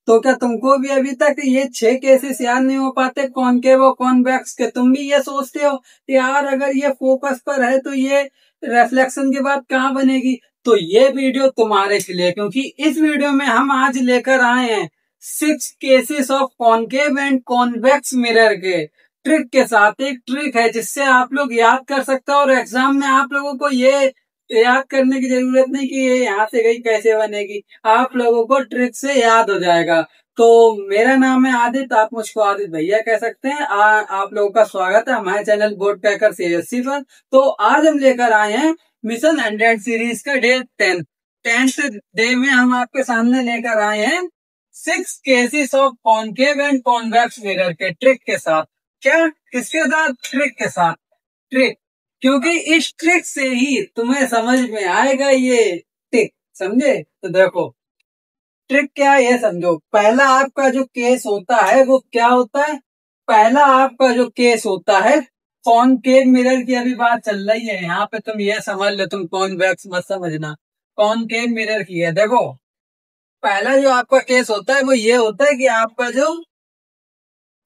तो क्या तुमको भी अभी तक ये 6 केसेस याद नहीं हो पाते कॉनकेव और कॉन्वेक्स के? तुम भी ये सोचते हो कि यार अगर ये फोकस पर है तो ये रिफ्लेक्शन के बाद कहाँ बनेगी? तो ये वीडियो तुम्हारे के लिए, क्योंकि इस वीडियो में हम आज लेकर आए हैं 6 cases of concave and convex mirror के ट्रिक के साथ। एक ट्रिक है जिससे आप लोग याद कर सकते हो और एग्जाम में आप लोगों को ये याद करने की जरूरत नहीं कि ये यहाँ से गई कैसे बनेगी, आप लोगों को ट्रिक से याद हो जाएगा। तो मेरा नाम है आदित्य, आप मुझको आदित्य भैया कह सकते हैं। आप लोगों का स्वागत है हमारे चैनल बोर्ड क्रैकर सीएससी पर। तो आज हम लेकर आए हैं मिशन 100 सीरीज का डे 10th डे में हम आपके सामने लेकर आए हैं 6 cases of concave and convex mirror के ट्रिक के साथ। क्या? किसके साथ? ट्रिक के साथ। ट्रिक, क्योंकि इस ट्रिक से ही तुम्हें समझ में आएगा ये ट्रिक, समझे? तो देखो ट्रिक क्या है ये समझो। पहला आपका जो केस होता है वो क्या होता है? पहला आपका जो केस होता है कॉनकेव मिरर की अभी बात चल रही है यहाँ पे, तुम ये समझ लो, तुम कॉन्वेक्स मत समझना, कॉनकेव मिरर की है। देखो पहला जो आपका केस होता है वो ये होता है कि आपका जो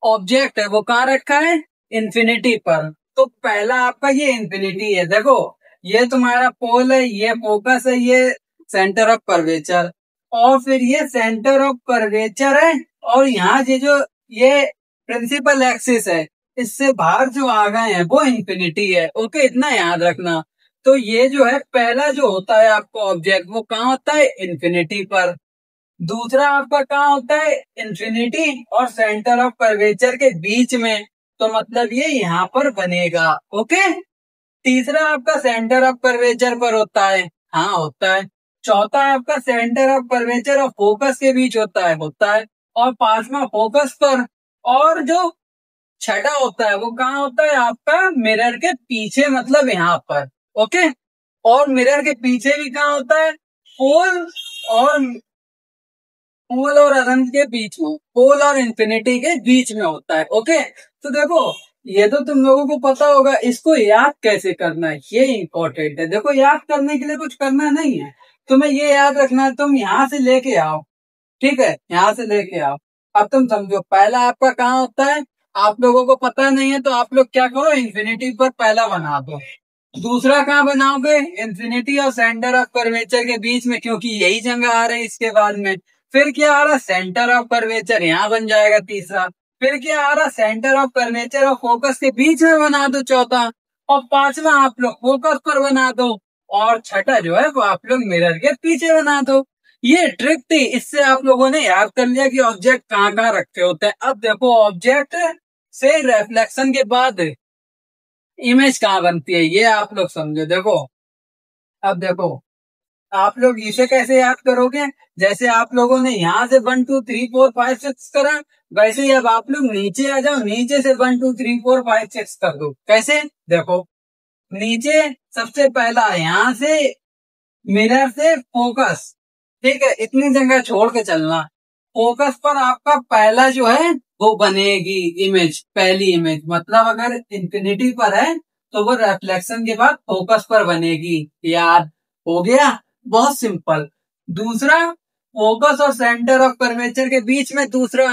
ऑब्जेक्ट है वो कहाँ रखा है? इन्फिनिटी पर। तो पहला आपका ये इन्फिनिटी है। देखो ये तुम्हारा पोल है, ये फोकस है, ये सेंटर ऑफ कर्वेचर, और फिर ये सेंटर ऑफ कर्वेचर है, और यहाँ जो ये प्रिंसिपल एक्सिस है इससे बाहर जो आ गए हैं वो इन्फिनिटी है। ओके, इतना याद रखना। तो ये जो है पहला जो होता है आपका ऑब्जेक्ट वो कहाँ होता है? इन्फिनिटी पर। दूसरा आपका कहाँ होता है? इन्फिनिटी और सेंटर ऑफ कर्वेचर के बीच में, तो मतलब ये यहाँ पर बनेगा। ओके, तीसरा आपका सेंटर ऑफ कर्वेचर पर होता है, हाँ होता है। चौथा आपका सेंटर ऑफ कर्वेचर और फोकस के बीच होता है। और पांचवा फोकस पर। और जो छठा होता है वो कहाँ होता है? आपका मिरर के पीछे, मतलब यहाँ पर। ओके, और मिरर के पीछे भी कहाँ होता है? पोल और अनंत के बीच में, पोल और इन्फिनिटी के बीच में होता है। ओके, तो देखो ये तो तुम लोगों को पता होगा, इसको याद कैसे करना है ये इम्पोर्टेंट है। देखो याद करने के लिए कुछ करना नहीं है, तुम्हें ये याद रखना है, तुम यहाँ से लेके आओ, ठीक है? यहाँ से लेके आओ। अब तुम समझो पहला आपका कहाँ होता है, आप लोगों को पता नहीं है तो आप लोग क्या करो, इन्फिनिटी पर पहला बना दो। दूसरा कहाँ बनाओगे? इन्फिनिटी और सेंटर ऑफ कर्वेचर के बीच में, क्योंकि यही जगह आ रही है इसके बाद में। फिर क्या आ रहा? सेंटर ऑफ कर्वेचर, यहाँ बन जाएगा तीसरा। फिर क्या आ रहा? सेंटर ऑफ कर्वेचर और फोकस के बीच में बना दो चौथा। और पांचवा आप लोग फोकस पर बना दो। और छठा जो है वो आप लोग मिरर के पीछे बना दो। ये ट्रिक थी, इससे आप लोगों ने याद कर लिया कि ऑब्जेक्ट कहाँ कहाँ रखे होते हैं। अब देखो ऑब्जेक्ट से रिफ्लेक्शन के बाद इमेज कहाँ बनती है ये आप लोग समझो। देखो अब देखो आप लोग इसे कैसे याद करोगे? जैसे आप लोगों ने यहाँ से 1 2 3 4 5 6 करा, वैसे ही अब आप लोग नीचे आ जाओ, नीचे से 1 2 3 4 5 6 कर दो। कैसे? देखो नीचे सबसे पहला यहाँ से मिरर से फोकस, ठीक है? इतनी जगह छोड़ के चलना। फोकस पर आपका पहला जो है वो बनेगी इमेज, पहली इमेज, मतलब अगर इंफिनिटी पर है तो वो रिफ्लेक्शन के बाद फोकस पर बनेगी। याद हो गया? बहुत सिंपल। दूसरा फोकस और सेंटर ऑफ कर्वेचर के बीच में दूसरा।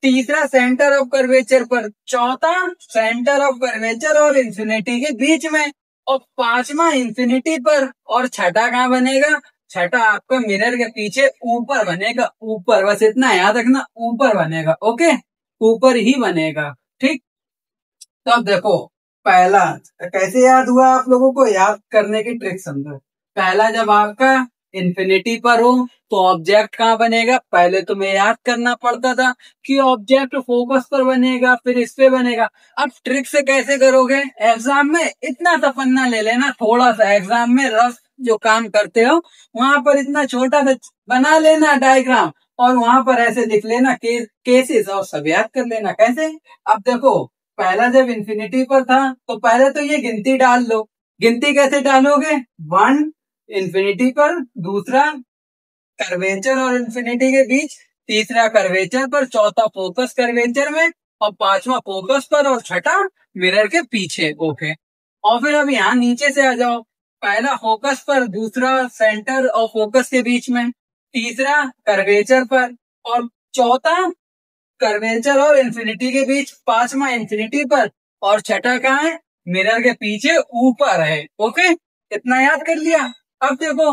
तीसरा सेंटर ऑफ कर्वेचर पर। चौथा सेंटर ऑफ कर्वेचर और इंफिनिटी के बीच में। और पांचवा इंफिनिटी पर। और छठा कहाँ बनेगा? छठा आपका मिरर के पीछे ऊपर बनेगा, ऊपर, बस इतना याद रखना, ऊपर बनेगा। ओके, ऊपर ही बनेगा, ठीक? तो अब देखो पहला कैसे याद हुआ आप लोगों को? याद करने की ट्रिक समझो। पहला जब आपका इन्फिनिटी पर हो तो ऑब्जेक्ट कहाँ बनेगा? पहले तुम्हें याद करना पड़ता था कि ऑब्जेक्ट फोकस पर बनेगा, फिर इस पे बनेगा। अब ट्रिक से कैसे करोगे? एग्जाम में इतना सा पन्ना ले लेना, थोड़ा सा एग्जाम में रफ जो काम करते हो वहां पर इतना छोटा सा बना लेना डायग्राम, और वहां पर ऐसे लिख लेना केसेस, और सब याद कर लेना। कैसे? अब देखो पहला जब इंफिनिटी पर था तो पहले तो ये गिनती डाल लो। गिनती कैसे डालोगे? 1 इंफिनिटी पर, दूसरा कर्वेचर और इंफिनिटी के बीच, तीसरा कर्वेचर पर, चौथा फोकस कर्वेचर में, और पांचवा फोकस पर, और छठा मिरर के पीछे। ओके, और फिर अब यहाँ नीचे से आ जाओ। पहला फोकस पर, दूसरा सेंटर और फोकस के बीच में, तीसरा कर्वेचर पर, और चौथा कर्वेचर और इन्फिनिटी के बीच, पांचवा इन्फिनिटी पर, और छठा कहाँ है, मिरर के पीछे ऊपर है। ओके, इतना याद कर लिया। अब देखो,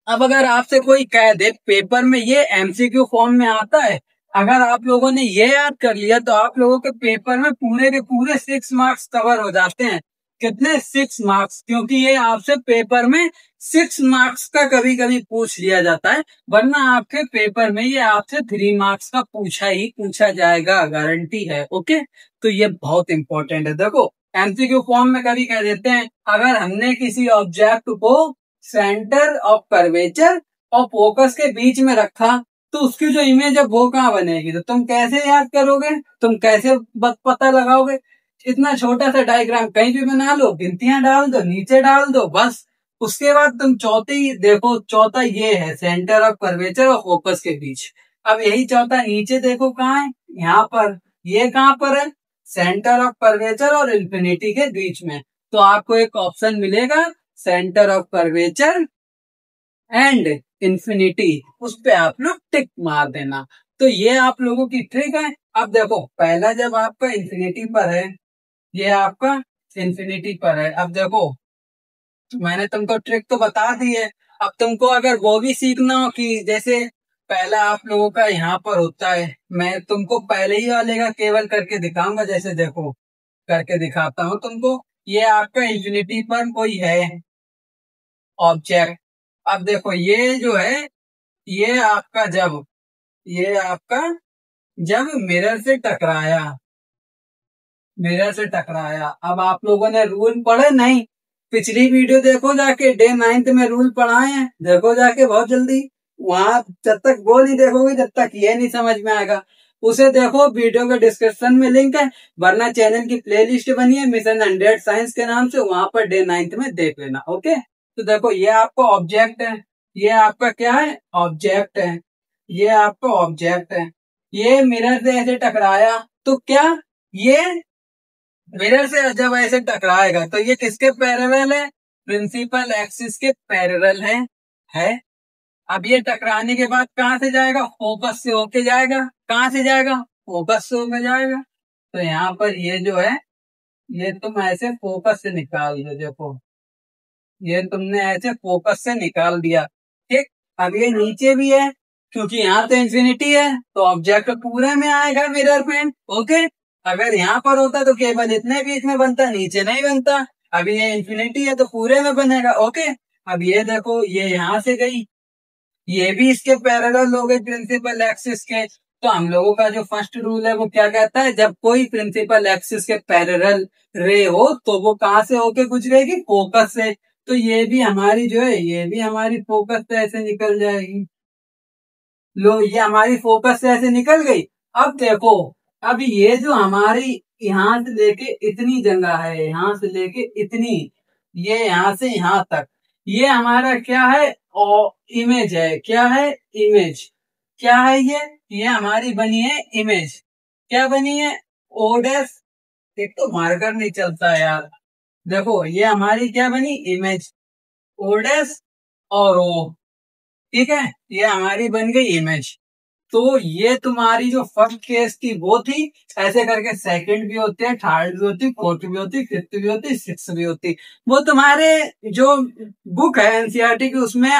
अब अगर आपसे कोई कह दे पेपर में, ये एमसीक्यू फॉर्म में आता है, अगर आप लोगों ने ये याद कर लिया तो आप लोगों के पेपर में पूरे के पूरे 6 मार्क्स कवर हो जाते हैं। कितने? 6 मार्क्स, क्योंकि ये आपसे पेपर में 6 मार्क्स का कभी कभी पूछ लिया जाता है, वरना आपके पेपर में ये आपसे 3 मार्क्स का पूछा ही पूछा जाएगा, गारंटी है। ओके, तो ये बहुत इंपॉर्टेंट है। देखो, एमसीक्यू फॉर्म में कभी कह देते हैं, अगर हमने किसी ऑब्जेक्ट को सेंटर ऑफ कर्वेचर और फोकस के बीच में रखा तो उसकी जो इमेज है वो कहाँ बनेगी, तो तुम कैसे याद करोगे, तुम कैसे पता लगाओगे? इतना छोटा सा डायग्राम कहीं भी बना लो, गिनतियां डाल दो, नीचे डाल दो, बस। उसके बाद तुम चौथी देखो, चौथा ये है सेंटर ऑफ कर्वेचर और फोकस के बीच। अब यही चौथा नीचे देखो कहाँ है, यहाँ पर। ये कहाँ पर है? सेंटर ऑफ कर्वेचर और इन्फिनिटी के बीच में। तो आपको एक ऑप्शन मिलेगा, centre of curvature and infinity, उस पे आप लोग टिक मार देना। तो ये आप लोगों की ट्रिक है। अब देखो, पहला जब आपका इन्फिनिटी पर है, ये आपका इन्फिनिटी पर है। अब देखो, मैंने तुमको ट्रिक तो बता दी है। अब तुमको अगर वो भी सीखना हो कि जैसे पहला आप लोगों का यहाँ पर होता है, मैं तुमको पहले ही वाले का केवल करके दिखाऊंगा। जैसे देखो, करके दिखाता हूँ तुमको। ये आपका इन्फिनिटी पर कोई है ऑब्जेक्ट। अब देखो, ये जो है, ये आपका जब ये आपका जब मिरर से टकराया, मिरर से टकराया। अब आप लोगों ने रूल पढ़े नहीं? पिछली वीडियो देखो जाके, डे 9th में रूल पढ़ाए हैं, देखो जाके बहुत जल्दी। वहां जब तक वो नहीं देखोगे तब तक ये नहीं समझ में आएगा। उसे देखो, वीडियो के डिस्क्रिप्शन में लिंक है, वरना चैनल की प्लेलिस्ट बनी है मिशन 100 साइंस के नाम से, वहां पर डे 9th में देख लेना। ओके, तो देखो, ये आपका ऑब्जेक्ट है, ये आपका क्या है, ऑब्जेक्ट है, ये आपका ऑब्जेक्ट है। ये मिरर से ऐसे टकराया तो क्या, ये मिरर से जब ऐसे टकराएगा तो ये किसके पैरेलल है, प्रिंसिपल एक्सिस के पैरेलल है। अब ये टकराने के बाद कहां से जाएगा, फोकस से होके जाएगा। कहां से जाएगा, फोकस से होके जाएगा। तो यहाँ पर ये जो है, ये तुम ऐसे फोकस से निकाल दो। देखो, ये तुमने ऐसे फोकस से निकाल दिया, ठीक। अब ये नीचे भी है, क्योंकि यहाँ तो इंफिनिटी है, तो ऑब्जेक्ट पूरे में आएगा मिरर में। ओके, अगर यहाँ पर होता तो केवल इतने बीच में बनता, नीचे नहीं बनता। अभी ये इंफिनिटी है तो पूरे में बनेगा। ओके, अब ये देखो, ये यहाँ से गई, ये भी इसके पैरेलल हो गए प्रिंसिपल एक्सिस के। तो हम लोगों का जो फर्स्ट रूल है वो क्या कहता है, जब कोई प्रिंसिपल एक्सिस के पैरेलल रे हो तो वो कहाँ से होके गुजरेगी, फोकस से। तो ये भी हमारी जो है, ये भी हमारी फोकस से ऐसे निकल जाएगी। लो, ये हमारी फोकस से ऐसे निकल गई। अब देखो, अब ये जो हमारी यहाँ से लेके इतनी जगह है, यहाँ से लेके इतनी, ये यहाँ से यहाँ तक, ये हमारा क्या है, और इमेज है। क्या है, इमेज। क्या है ये हमारी बनी है इमेज। क्या बनी है, ओ डैश। एक तो मार्कर नहीं चलता यार। देखो, ये हमारी क्या बनी, इमेज, ओ डैश और ओ, ठीक है, ये हमारी बन गई इमेज। तो ये तुम्हारी जो फर्स्ट केस थी वो थी, ऐसे करके सेकंड भी होते हैं, थर्ड भी होती, फोर्थ भी होती, फिफ्थ भी होती, सिक्स भी होती। वो तुम्हारे जो बुक है एनसीईआरटी की, उसमें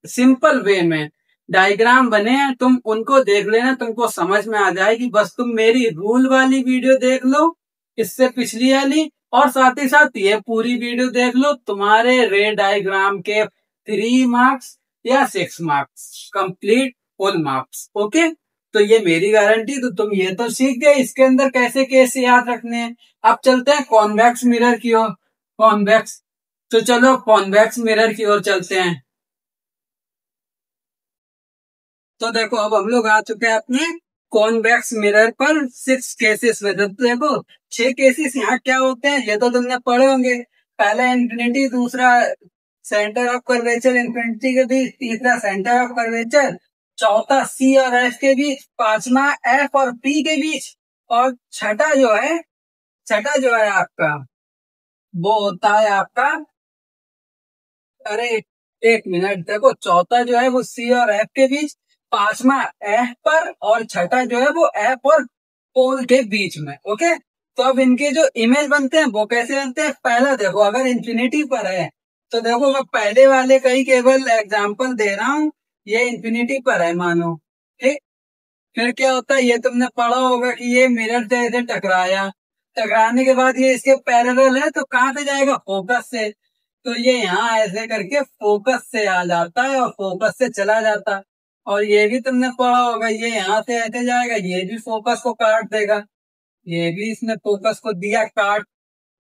सिंपल वे में डायग्राम बने हैं, तुम उनको देख लेना, तुमको समझ में आ जाएगी। बस तुम मेरी रूल वाली वीडियो देख लो, इससे पिछली वाली, और साथ ही साथ ये पूरी वीडियो देख लो। तुम्हारे रे डायग्राम के 3 मार्क्स या 6 marks complete, full marks. Okay, तो ये मेरी गारंटी। तो तुम ये तो सीख गए इसके अंदर कैसे कैसे याद रखने हैं। अब चलते हैं कॉन्वेक्स मिरर की ओर। कॉन्वेक्स, तो चलो कॉन्वेक्स मिरर की ओर चलते हैं। तो देखो, अब हम लोग आ चुके हैं अपने कॉन्वेक्स मिरर पर 6 केसेस में। तो देखो, 6 केसेस यहाँ क्या होते हैं ये तो तुमने पढ़े होंगे। पहला इन्फिनिटी, दूसरा सेंटर ऑफ कर्वेचर इन्फिनिटी के बीच, तीसरा सेंटर ऑफ कर्वेचर, चौथा सी और एफ के बीच, पांचवा एफ और पी के बीच, और छठा जो है आपका, वो होता है आपका, अरे एक मिनट, देखो चौथा जो है वो सी और एफ के बीच, पांचवा एफ पर और छठा जो है वो एफ और पोल के बीच में। ओके, तो अब इनके जो इमेज बनते हैं वो कैसे बनते हैं, पहला देखो अगर इंफिनिटी पर है तो देखो मैं पहले वाले का ही केवल एग्जांपल दे रहा हूं, ये इंफिनिटी पर है मानो, ठीक। फिर क्या होता है, ये तुमने पढ़ा होगा कि ये मिरर से ऐसे टकराया, टकराने के बाद ये इसके पैरेलल है तो कहाँ पे जाएगा, फोकस से। तो ये यहाँ ऐसे करके फोकस से आ जाता है और फोकस से चला जाता है। और ये भी तुमने पढ़ा होगा, ये यहाँ से ऐसे जाएगा, ये भी फोकस को काट देगा, ये भी इसने फोकस को दिया काट,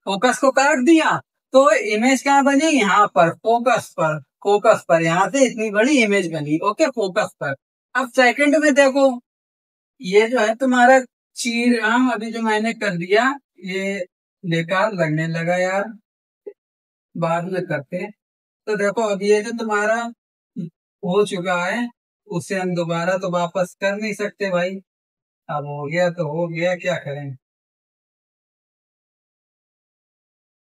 फोकस को काट दिया। तो इमेज कहाँ बनी, यहाँ पर फोकस पर, फोकस पर यहाँ से इतनी बड़ी इमेज बनी। ओके, फोकस पर। अब सेकंड में देखो, ये जो है तुम्हारा चीर आम अभी जो मैंने कर दिया, ये बेकार लगने लगा यार, बाद में करते हैं। तो देखो अब ये जो तुम्हारा हो चुका है, उसे हम दोबारा तो वापस कर नहीं सकते भाई, अब हो गया तो हो गया, क्या करें।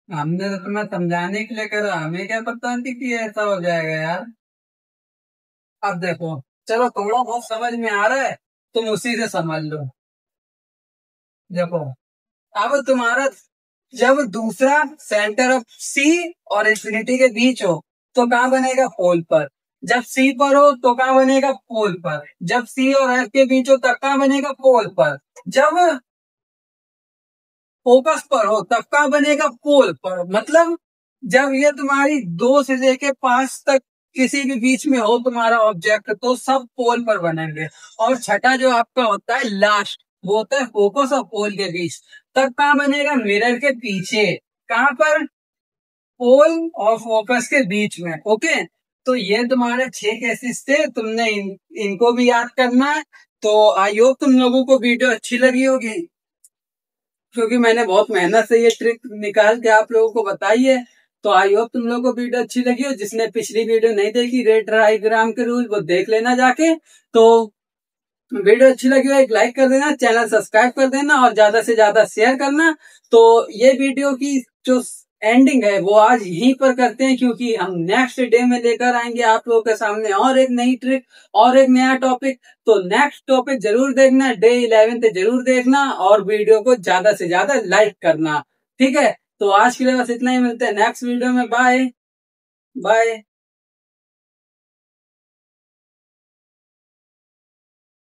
हमने तो तुम्हें समझाने के लिए करा, हमें क्या पता थी कि ऐसा हो जाएगा यार। अब देखो, चलो थोड़ा बहुत समझ में आ रहा है, तुम उसी से समझ लो। देखो अब तुम्हारा जब दूसरा सेंटर ऑफ सी और इंफिनिटी के बीच हो तो कहाँ बनेगा, पोल पर। जब सी पर हो तो कहाँ बनेगा, पोल पर। जब सी और एफ के बीच हो तब कहाँ बनेगा, पोल पर। जब फोकस पर हो तब कहाँ बनेगा, पोल पर। मतलब जब ये तुम्हारी 2 से लेके 5 तक किसी भी बीच में हो तुम्हारा ऑब्जेक्ट तो सब पोल पर बनेंगे। और छठा जो आपका होता है लास्ट, वो होता है फोकस और पोल के बीच, तब कहाँ बनेगा, मिरर के पीछे। कहाँ पर, पोल और फोकस के बीच में। ओके, तो ये तुम्हारे 6 केसेस थे, तुमने इनको भी याद करना है। तो आई होप तुम लोगों को वीडियो अच्छी लगी होगी, क्योंकि मैंने बहुत मेहनत से ये ट्रिक निकाल के आप लोगों को बताई है। तो आई होप तुम लोगों को वीडियो अच्छी लगी हो। जिसने पिछली वीडियो नहीं देखी रेट डायग्राम के रूल, वो देख लेना जाके। तो वीडियो अच्छी लगी हो एक लाइक कर देना, चैनल सब्सक्राइब कर देना और ज्यादा से ज्यादा शेयर करना। तो ये वीडियो की जो एंडिंग है वो आज यहीं पर करते हैं, क्योंकि हम नेक्स्ट डे में लेकर आएंगे आप लोगों के सामने और एक नई ट्रिक और एक नया टॉपिक। तो नेक्स्ट टॉपिक जरूर देखना, डे 11 जरूर देखना और वीडियो को ज्यादा से ज्यादा लाइक करना। ठीक है, तो आज के लिए बस इतना ही, मिलते हैं नेक्स्ट वीडियो में। Bye bye.